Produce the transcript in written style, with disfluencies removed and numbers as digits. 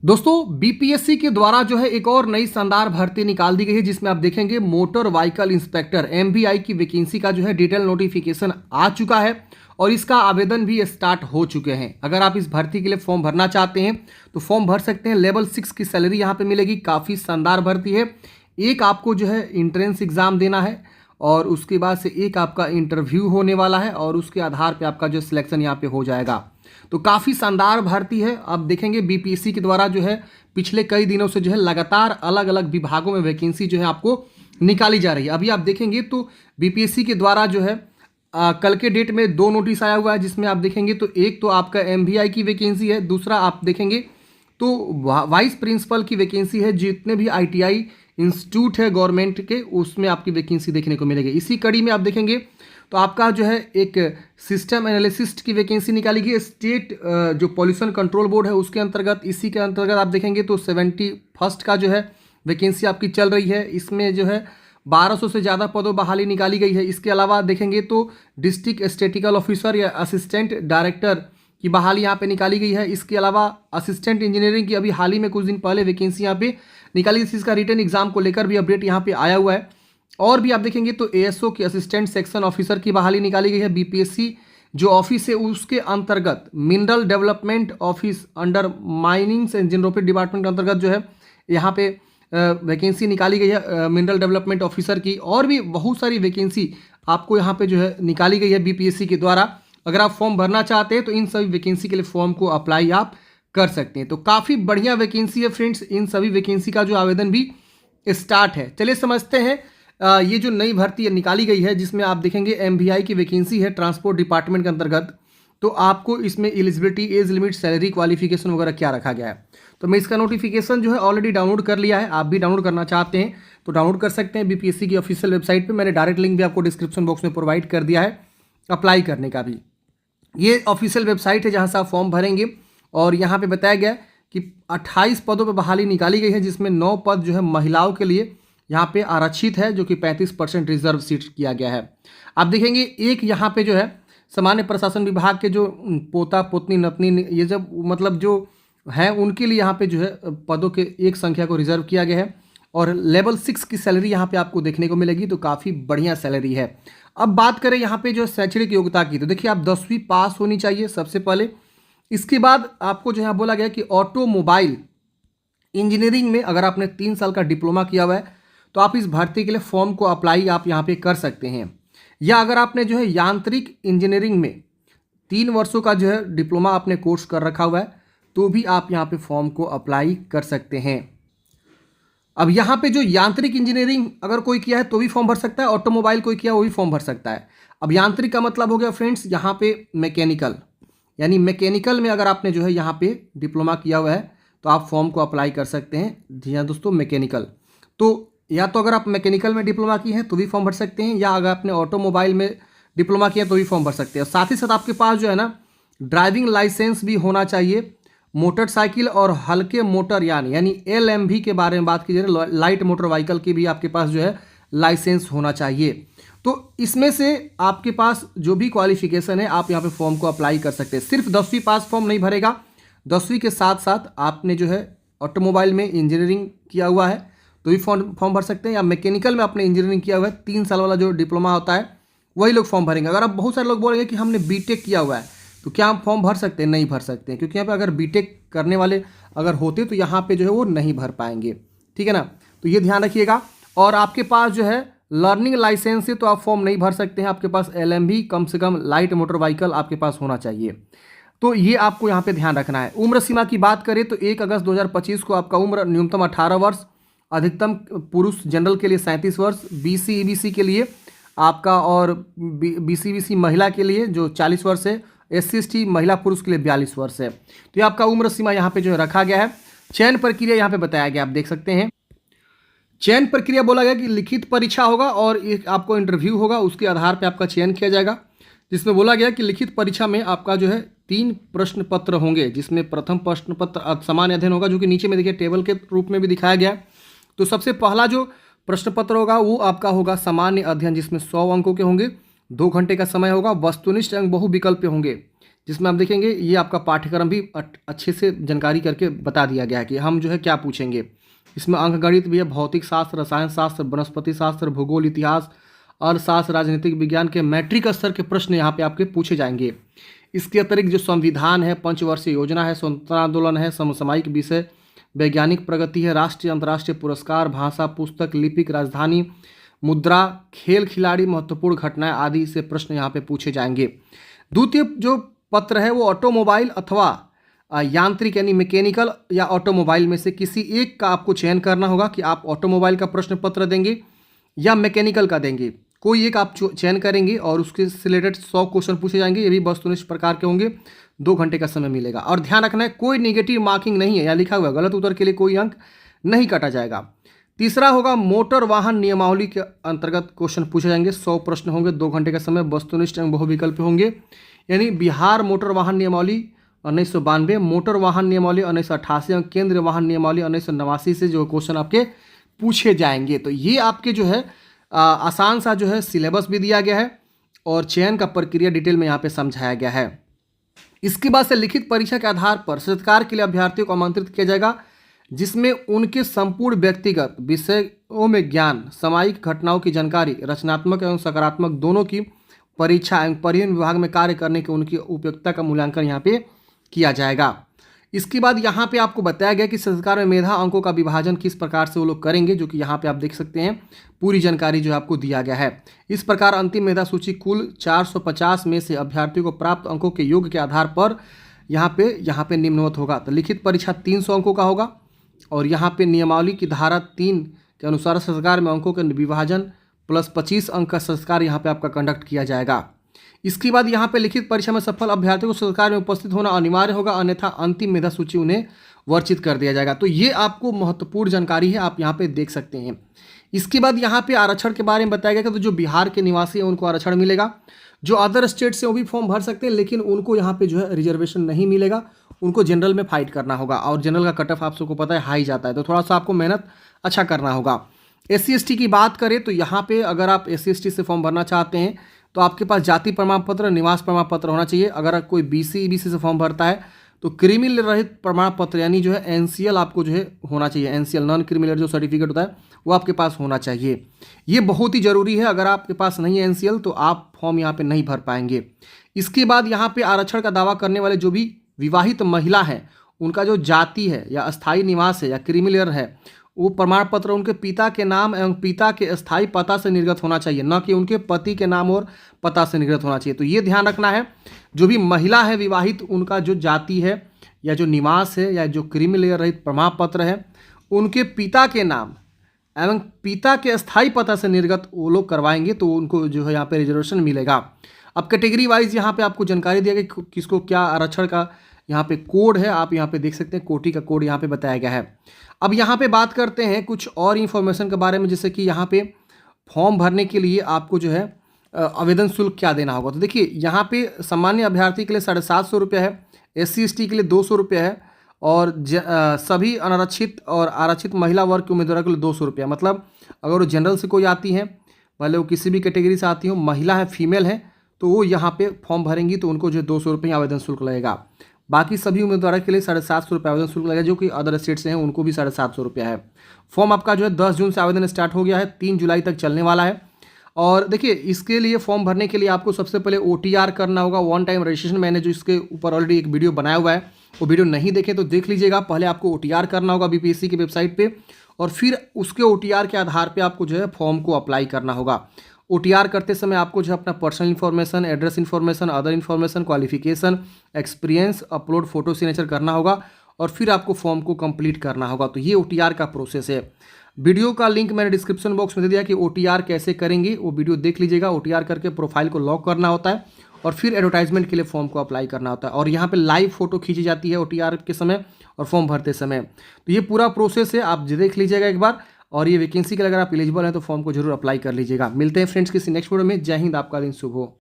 दोस्तों बीपीएससी के द्वारा जो है एक और नई शानदार भर्ती निकाल दी गई है जिसमें आप देखेंगे मोटर व्हीकल इंस्पेक्टर एमवीआई की वैकेंसी का जो है डिटेल नोटिफिकेशन आ चुका है और इसका आवेदन भी स्टार्ट हो चुके हैं। अगर आप इस भर्ती के लिए फॉर्म भरना चाहते हैं तो फॉर्म भर सकते हैं। लेवल 6 की सैलरी यहाँ पे मिलेगी। काफ़ी शानदार भर्ती है। एक आपको जो है इंट्रेंस एग्ज़ाम देना है और उसके बाद से एक आपका इंटरव्यू होने वाला है और उसके आधार पर आपका जो सिलेक्शन यहाँ पे हो जाएगा। तो काफ़ी शानदार भर्ती है। अब देखेंगे बीपीएससी के द्वारा जो है पिछले कई दिनों से जो है लगातार अलग अलग विभागों में वैकेंसी जो है आपको निकाली जा रही है। अभी आप देखेंगे तो बीपीएससी के द्वारा जो है कल के डेट में 2 नोटिस आया हुआ है जिसमें आप देखेंगे तो एक तो आपका एमवीआई की वैकेंसी है, दूसरा आप देखेंगे तो वाइस प्रिंसिपल की वैकेंसी है। जितने भी आईटीआई इंस्टीट्यूट है गवर्नमेंट के उसमें आपकी वैकेंसी देखने को मिलेगी। इसी कड़ी में आप देखेंगे तो आपका जो है एक सिस्टम एनालिसिस्ट की वैकेंसी निकाली गई है। स्टेट जो पॉल्यूशन कंट्रोल बोर्ड है उसके अंतर्गत, इसी के अंतर्गत आप देखेंगे तो 71 का जो है वैकेंसी आपकी चल रही है। इसमें जो है 1200 से ज़्यादा पदों बहाली निकाली गई है। इसके अलावा देखेंगे तो डिस्ट्रिक्ट स्टैटिस्टिकल ऑफिसर या असिस्टेंट डायरेक्टर की बहाली यहाँ पे निकाली गई है। इसके अलावा असिस्टेंट इंजीनियरिंग की अभी हाल ही में कुछ दिन पहले वैकेंसी यहाँ पे निकाली गई। इसका रिटर्न एग्जाम को लेकर भी अपडेट यहाँ पे आया हुआ है। और भी आप देखेंगे तो एएसओ की असिस्टेंट सेक्शन ऑफिसर की बहाली निकाली गई है। बीपीएससी जो ऑफिस है उसके अंतर्गत mineral development office under minings and geography department के अंतर्गत जो है यहाँ पे वैकेंसी निकाली गई है मिनरल डेवलपमेंट ऑफिसर की। और भी बहुत सारी वैकेंसी आपको यहाँ पे जो है निकाली गई है बीपीएससी के द्वारा। अगर आप फॉर्म भरना चाहते हैं तो इन सभी वैकेंसी के लिए फॉर्म को अप्लाई आप कर सकते हैं। तो काफ़ी बढ़िया वैकेंसी है फ्रेंड्स। इन सभी वैकेंसी का जो आवेदन भी स्टार्ट है। चलिए समझते हैं ये जो नई भर्ती निकाली गई है जिसमें आप देखेंगे एमवीआई की वैकेंसी है ट्रांसपोर्ट डिपार्टमेंट के अंतर्गत। तो आपको इसमें eligibility, age limit, salary, qualification वगैरह क्या रखा गया है। तो मैं इसका नोटिफिकेशन जो है ऑलरेडी डाउनलोड कर लिया है। आप भी डाउनलोड करना चाहते हैं तो डाउनलोड कर सकते हैं बीपीएससी की ऑफिशियल वेबसाइट पर। मैंने डायरेक्ट लिंक भी आपको डिस्क्रिप्शन बॉक्स में प्रोवाइड कर दिया है अप्लाई करने का भी। ये ऑफिशियल वेबसाइट है जहाँ से आप फॉर्म भरेंगे और यहाँ पर बताया गया कि 28 पदों पर बहाली निकाली गई है जिसमें 9 पद जो है महिलाओं के लिए यहाँ पे आरक्षित है जो कि 35% रिजर्व सीट किया गया है। आप देखेंगे एक यहाँ पे जो है सामान्य प्रशासन विभाग के जो पोता पोतनी नतनी ये जब मतलब जो है उनके लिए यहाँ पे जो है पदों के एक संख्या को रिजर्व किया गया है। और लेवल 6 की सैलरी यहाँ पे आपको देखने को मिलेगी। तो काफ़ी बढ़िया सैलरी है। अब बात करें यहाँ पे जो शैक्षणिक योग्यता की, तो देखिए आप 10वीं पास होनी चाहिए सबसे पहले। इसके बाद आपको जो यहाँ बोला गया कि ऑटोमोबाइल इंजीनियरिंग में अगर आपने 3 साल का डिप्लोमा किया हुआ है तो आप इस भर्ती के लिए फॉर्म को अप्लाई आप यहाँ पे कर सकते हैं। या अगर आपने जो है यांत्रिक इंजीनियरिंग में 3 वर्षों का जो है डिप्लोमा आपने कोर्स कर रखा हुआ है तो भी आप यहाँ पे फॉर्म को अप्लाई कर सकते हैं। अब यहाँ पे जो यांत्रिक इंजीनियरिंग अगर कोई किया है तो भी फॉर्म भर सकता है, ऑटोमोबाइल कोई किया वो भी फॉर्म भर सकता है। अब यांत्रिक का मतलब हो गया फ्रेंड्स यहाँ पे मैकेनिकल, यानी मैकेनिकल में अगर आपने जो है यहाँ पे डिप्लोमा किया हुआ है तो आप फॉर्म को अप्लाई कर सकते हैं। जी हाँ दोस्तों, मैकेनिकल तो या तो अगर आप मैकेनिकल में डिप्लोमा किए हैं तो भी फॉर्म भर सकते हैं, या अगर आपने ऑटोमोबाइल में डिप्लोमा किया तो भी फॉर्म भर सकते हैं। साथ ही साथ आपके पास जो है ना ड्राइविंग लाइसेंस भी होना चाहिए। मोटरसाइकिल और हल्के मोटर यानी एलएमवी के बारे में बात की जाए, लाइट मोटर व्हीकल की भी आपके पास जो है लाइसेंस होना चाहिए। तो इसमें से आपके पास जो भी क्वालिफिकेशन है आप यहाँ पे फॉर्म को अप्लाई कर सकते हैं। सिर्फ 10वीं पास फॉर्म नहीं भरेगा, 10वीं के साथ साथ आपने जो है ऑटोमोबाइल में इंजीनियरिंग किया हुआ है तो भी फॉर्म भर सकते हैं, या मैकेनिकल में आपने इंजीनियरिंग किया हुआ है 3 साल वाला जो डिप्लोमा होता है वही लोग फॉर्म भरेंगे। अगर आप बहुत सारे लोग बोलेंगे कि हमने बीटेक किया हुआ है तो क्या हम फॉर्म भर सकते हैं? नहीं भर सकते हैं, क्योंकि यहाँ पे अगर बीटेक करने वाले अगर होते तो यहाँ पे जो है वो नहीं भर पाएंगे। ठीक है ना, तो ये ध्यान रखिएगा। और आपके पास जो है लर्निंग लाइसेंस है तो आप फॉर्म नहीं भर सकते हैं। आपके पास एलएमवी कम से कम लाइट मोटर व्हीकल आपके पास होना चाहिए। तो ये आपको यहाँ पे ध्यान रखना है। उम्र सीमा की बात करें तो 1 अगस्त 2025 को आपका उम्र न्यूनतम 18 वर्ष, अधिकतम पुरुष जनरल के लिए 37 वर्ष, बीसी ईबीसी के लिए आपका और बीसीबीसी महिला के लिए जो 40 वर्ष है, एससी एसटी महिला पुरुष के लिए 42 वर्ष है। तो ये आपका उम्र सीमा यहाँ पे जो है रखा गया है। चयन प्रक्रिया यहाँ पे बताया गया, आप देख सकते हैं। चयन प्रक्रिया बोला गया कि लिखित परीक्षा होगा और एक आपको इंटरव्यू होगा, उसके आधार पर आपका चयन किया जाएगा। जिसमें बोला गया कि लिखित परीक्षा में आपका जो है 3 प्रश्न पत्र होंगे, जिसमें प्रथम प्रश्न पत्र सामान्य अध्ययन होगा जो कि नीचे में देखिए टेबल के रूप में भी दिखाया गया। तो सबसे पहला जो प्रश्न पत्र होगा वो आपका होगा सामान्य अध्ययन, जिसमें 100 अंकों के होंगे, 2 घंटे का समय होगा। वस्तुनिष्ठ अंक बहुविकल्प होंगे, जिसमें आप देखेंगे ये आपका पाठ्यक्रम भी अच्छे से जानकारी करके बता दिया गया है कि हम जो है क्या पूछेंगे। इसमें अंकगणित भी है, भौतिक शास्त्र, रसायन शास्त्र, वनस्पति शास्त्र, भूगोल, इतिहास, अर्थशास्त्र, राजनीतिक विज्ञान के मैट्रिक स्तर के प्रश्न यहाँ पे आपके पूछे जाएंगे। इसके अतिरिक्त जो संविधान है, पंचवर्षीय योजना है, स्वतंत्रता आंदोलन है, समसामयिक विषय, वैज्ञानिक प्रगति है, राष्ट्रीय अंतर्राष्ट्रीय पुरस्कार, भाषा, पुस्तक, लिपिक, राजधानी, मुद्रा, खेल खिलाड़ी, महत्वपूर्ण घटनाएं आदि से प्रश्न यहाँ पे पूछे जाएंगे। द्वितीय जो पत्र है वो ऑटोमोबाइल अथवा यांत्रिक यानी मैकेनिकल या ऑटोमोबाइल में से किसी एक का आपको चयन करना होगा कि आप ऑटोमोबाइल का प्रश्न पत्र देंगे या मैकेनिकल का देंगे। कोई एक आप चयन करेंगे और उसके से रिलेटेड 100 क्वेश्चन पूछे जाएंगे। ये भी वस्तुनिष्ठ प्रकार के होंगे। 2 घंटे का समय मिलेगा। और ध्यान रखना है कोई नेगेटिव मार्किंग नहीं है, या लिखा हुआ गलत उत्तर के लिए कोई अंक नहीं काटा जाएगा। तीसरा होगा मोटर वाहन नियमावली के अंतर्गत क्वेश्चन पूछे जाएंगे। 100 प्रश्न होंगे। 2 घंटे का समय। वस्तुनिष्ठ एवं बहुविकल्प होंगे, यानी बिहार मोटर वाहन नियमावली 1992, मोटर वाहन नियमावली 1988 और केंद्रीय वाहन नियमावली 1989 से जो क्वेश्चन आपके पूछे जाएंगे। तो ये आपके जो है आसान सा जो है सिलेबस भी दिया गया है और चयन का प्रक्रिया डिटेल में यहाँ पे समझाया गया है। इसके बाद से लिखित परीक्षा के आधार पर साक्षात्कार के लिए अभ्यर्थियों को आमंत्रित किया जाएगा, जिसमें उनके संपूर्ण व्यक्तिगत विषयों में ज्ञान, सामयिक घटनाओं की जानकारी, रचनात्मक एवं सकारात्मक दोनों की परीक्षा एवं परिवहन विभाग में कार्य करने की उनकी उपयुक्तता का मूल्यांकन यहाँ पे किया जाएगा। इसके बाद यहाँ पे आपको बताया गया कि साक्षात्कार में मेधा अंकों का विभाजन किस प्रकार से वो लोग करेंगे, जो कि यहाँ पे आप देख सकते हैं। पूरी जानकारी जो आपको दिया गया है। इस प्रकार अंतिम मेधा सूची कुल 450 में से अभ्यर्थियों को प्राप्त अंकों के योग के आधार पर यहाँ पे निम्नवत होगा। तो लिखित परीक्षा 300 अंकों का होगा और यहाँ पे नियमावली की धारा 3 के अनुसार साक्षात्कार में अंकों के विभाजन प्लस 25 अंक का साक्षात्कार यहाँ पे आपका कंडक्ट किया जाएगा। इसके बाद यहाँ पे लिखित परीक्षा में सफल अभ्यर्थियों को साक्षात्कार में उपस्थित होना अनिवार्य होगा, अन्यथा अंतिम मेधा सूची उन्हें वर्चित कर दिया जाएगा। तो ये आपको महत्वपूर्ण जानकारी है, आप यहाँ पे देख सकते हैं। इसके बाद यहाँ पे आरक्षण के बारे में बताया गया कि तो जो बिहार के निवासी हैं उनको आरक्षण मिलेगा। जो अदर स्टेट से वो भी फॉर्म भर सकते हैं, लेकिन उनको यहाँ पे जो है रिजर्वेशन नहीं मिलेगा, उनको जनरल में फाइट करना होगा। और जनरल का कट ऑफ आप सबको पता है हाई जाता है, तो थोड़ा सा आपको मेहनत अच्छा करना होगा। SC/ST की बात करें तो यहाँ पे अगर आप SC/ST से फॉर्म भरना चाहते हैं तो आपके पास जाति प्रमाण पत्र, निवास प्रमाण पत्र होना चाहिए। अगर कोई BC EBC से फॉर्म भरता है तो क्रिमिनल रहित प्रमाण पत्र यानी जो है NCL आपको जो है होना चाहिए। NCL नॉन क्रिमिनल जो सर्टिफिकेट होता है वो आपके पास होना चाहिए। ये बहुत ही ज़रूरी है। अगर आपके पास नहीं है NCL तो आप फॉर्म यहाँ पे नहीं भर पाएंगे। इसके बाद यहाँ पे आरक्षण का दावा करने वाले जो भी विवाहित महिला हैं, उनका जो जाति है या अस्थायी निवास है या क्रिमिनल है, वो प्रमाण पत्र उनके पिता के नाम एवं पिता के स्थायी पता से निर्गत होना चाहिए, न कि उनके पति के नाम और पता से निर्गत होना चाहिए। तो ये ध्यान रखना है, जो भी महिला है विवाहित, उनका जो जाति है या जो निवास है या जो क्रिमिनल रहित प्रमाण पत्र है, उनके पिता के नाम एवं पिता के स्थायी पता से निर्गत वो लोग करवाएंगे तो उनको जो है यहाँ पे रिजर्वेशन मिलेगा। अब कैटेगरी वाइज यहाँ पे आपको जानकारी दिया गया किसको क्या आरक्षण का यहाँ पे कोड है, आप यहाँ पे देख सकते हैं। कोटि का कोड यहाँ पे बताया गया है। अब यहाँ पे बात करते हैं कुछ और इन्फॉर्मेशन के बारे में, जैसे कि यहाँ पे फॉर्म भरने के लिए आपको जो है आवेदन शुल्क क्या देना होगा। तो देखिए यहाँ पे सामान्य अभ्यर्थी के लिए 750 रुपये है, SC/ST के लिए 200 रुपये है और सभी अनारक्षित और आरक्षित महिला वर्ग के उम्मीदवारों के लिए 200 रुपये। मतलब अगर वो जनरल से कोई आती हैं, भले वो किसी भी कैटेगरी से आती हो, महिला है फीमेल है, तो वो यहाँ पे फॉर्म भरेंगी तो उनको जो 200 रुपये आवेदन शुल्क लगेगा। बाकी सभी उम्मीदवारों के लिए 750 रुपये आवेदन शुल्क लगेगा। जो कि अदर स्टेट से हैं उनको भी 750 रुपये है। फॉर्म आपका जो है 10 जून से आवेदन स्टार्ट हो गया है, 3 जुलाई तक चलने वाला है। और देखिए इसके लिए फॉर्म भरने के लिए आपको सबसे पहले OTR करना होगा, वन टाइम रजिस्ट्रेशन। मैंने जो इसके ऊपर ऑलरेडी एक वीडियो बनाया हुआ है, वो वीडियो नहीं देखे तो देख लीजिएगा। पहले आपको OTR करना होगा BPSC की वेबसाइट पे और फिर उसके OTR के आधार पे आपको जो है फॉर्म को अप्लाई करना होगा। OTR करते समय आपको जो है अपना personal information, address information, other information, qualification, experience, upload photo signature करना होगा और फिर आपको फॉर्म को कंप्लीट करना होगा। तो ये OTR का प्रोसेस है। वीडियो का लिंक मैंने डिस्क्रिप्शन बॉक्स में दे दिया कि OTR कैसे करेंगे, वो वीडियो देख लीजिएगा। OTR करके प्रोफाइल को लॉक करना होता है और फिर एडवर्टाइजमेंट के लिए फॉर्म को अप्लाई करना होता है। और यहाँ पे लाइव फोटो खींची जाती है OTR के समय और फॉर्म भरते समय। तो ये पूरा प्रोसेस है, आप देख लीजिएगा एक बार। और ये वैकेंसी के लिए अगर आप एलिजिबल हैं तो फॉर्म को जरूर अप्लाई कर लीजिएगा। मिलते हैं फ्रेंड्स किसी नेक्स्ट वीडियो में। जय हिंद, आपका दिन शुभ हो।